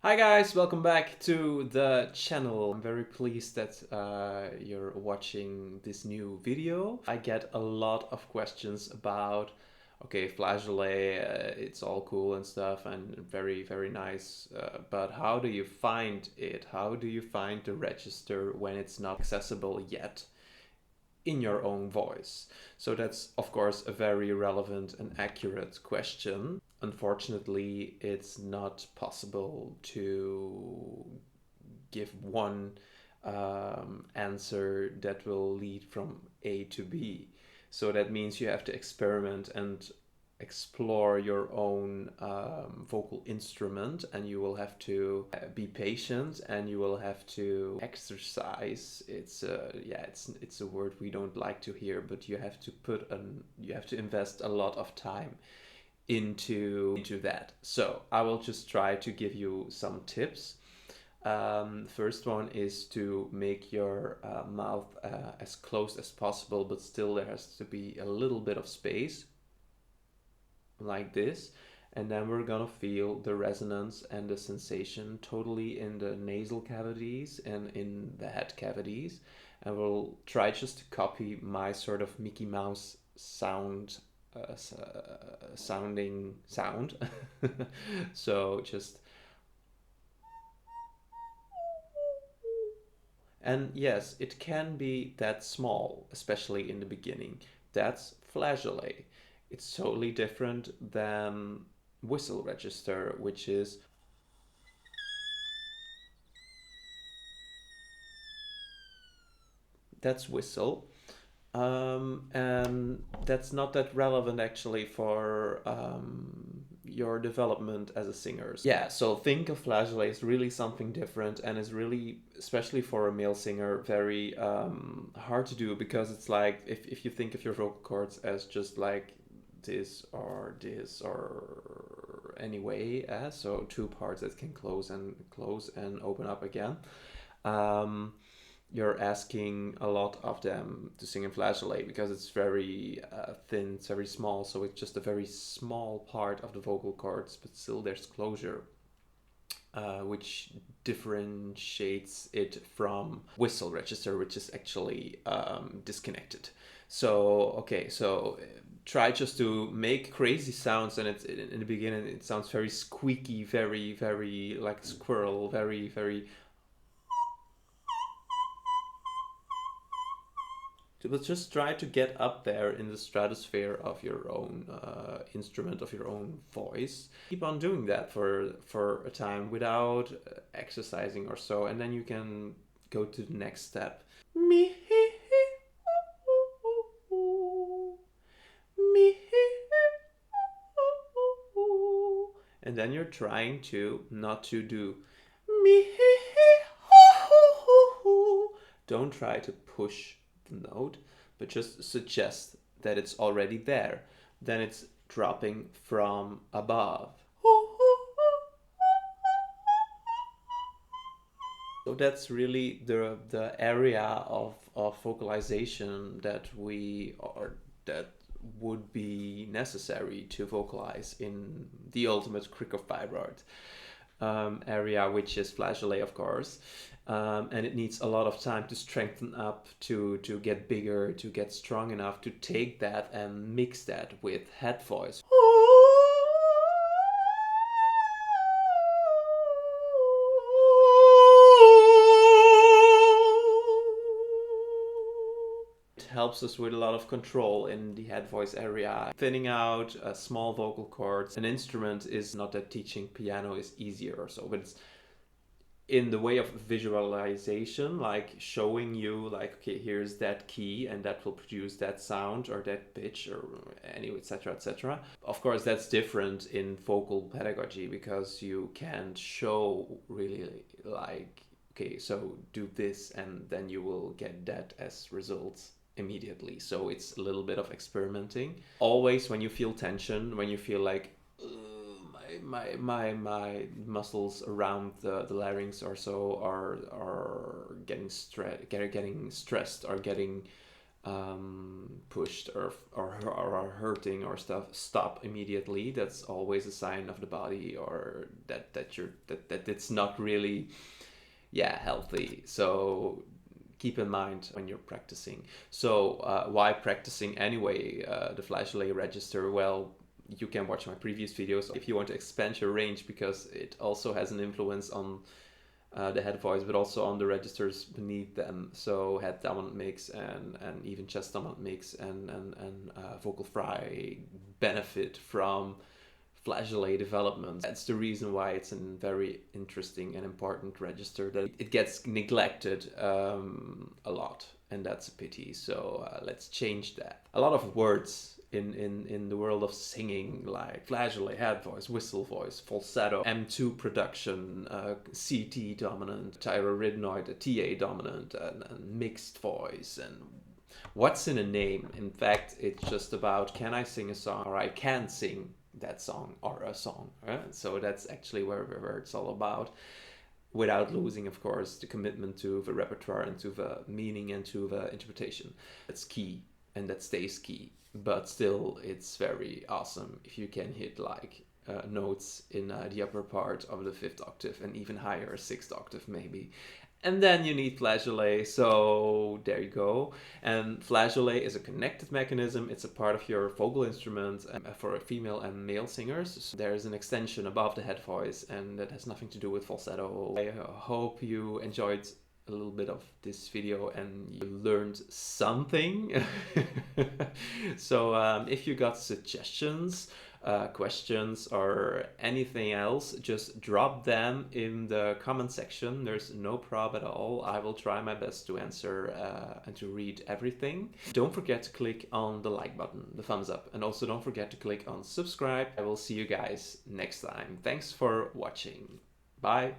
Hi guys, welcome back to the channel. I'm very pleased that you're watching this new video. I get a lot of questions about, okay, Flageolet, it's all cool and stuff and very nice, but how do you find it? How do you find the register when it's not accessible yet in your own voice? So that's of course a very relevant and accurate question. Unfortunately, it's not possible to give one answer that will lead from A to B. So that means you have to experiment and explore your own vocal instrument, and you will have to be patient, and you will have to exercise. It's a word we don't like to hear, but you have to invest a lot of time into that. So I will just try to give you some tips. First one is to make your mouth as close as possible, but still there has to be a little bit of space, like this. And then we're gonna feel the resonance and the sensation totally in the nasal cavities and in the head cavities. And we'll try just to copy my sort of Mickey Mouse sounding sound. So just, and yes, it can be that small, especially in the beginning. That's flageolet. It's totally different than whistle register, which is, that's whistle. And that's not that relevant actually for your development as a singer. Yeah, so think of flageolet as really something different, and is really, especially for a male singer, very hard to do, because it's like if you think of your vocal cords as just like this or anyway, so two parts that can close and open up again. Um, you're asking a lot of them to sing in flageolet because it's very thin, it's very small, so it's just a very small part of the vocal cords, but still there's closure, which differentiates it from whistle register, which is actually disconnected. So, okay, so try just to make crazy sounds, and it's in the beginning it sounds very squeaky, very like squirrel, very, but just try to get up there in the stratosphere of your own instrument, of your own voice. Keep on doing that for a time without exercising or so, and then you can go to the next step. Me, me, and then you're trying to not to do me. Don't try to push the note, but just suggest that it's already there. Then it's dropping from above. So that's really the area of vocalization that we or that would be necessary to vocalize in the ultimate crick of fibroid area, which is flageolet, of course. And it needs a lot of time to strengthen up, to get bigger, to get strong enough to take that and mix that with head voice. It helps us with a lot of control in the head voice area. Thinning out small vocal cords. An instrument is not that teaching piano is easier or so, but it's in the way of visualization, like showing you like, okay, here's that key and that will produce that sound or that pitch or any, etc, etc. Of course that's different in vocal pedagogy, because you can show really like, okay, so do this and then you will get that as results immediately. So it's a little bit of experimenting. Always when you feel tension, when you feel like my muscles around the larynx or so are getting stressed or getting pushed or are hurting or stuff, stop immediately. That's always a sign of the body, or that it's not really, yeah, healthy. So keep in mind when you're practicing. So why practicing anyway? The flageolet register, well, you can watch my previous videos if you want to expand your range, because it also has an influence on the head voice, but also on the registers beneath them. So head dominant mix and even chest dominant mix and vocal fry benefit from flageolet development. That's the reason why it's a very interesting and important register, that it gets neglected a lot, and that's a pity. So let's change that. A lot of words in the world of singing, like flageolet, head voice, whistle voice, falsetto, M2 production, CT dominant, tyroridinoid, TA dominant, and mixed voice, and what's in a name. In fact, it's just about, can I sing a song, or I can sing that song or a song. Right? So that's actually where it's all about, without losing, of course, the commitment to the repertoire and to the meaning and to the interpretation. That's key, and that stays key. But still, it's very awesome if you can hit like notes in the upper part of the 5th octave, and even higher, 6th octave maybe. And then you need flageolet, so there you go. And flageolet is a connected mechanism. It's a part of your vocal instrument for female and male singers. So there's an extension above the head voice, and that has nothing to do with falsetto. I hope you enjoyed a little bit of this video and you learned something. So if you got suggestions, questions, or anything else, just drop them in the comment section. There's no problem at all. I will try my best to answer and to read everything. Don't forget to click on the like button, the thumbs up, and also don't forget to click on subscribe. I will see you guys next time. Thanks for watching. Bye.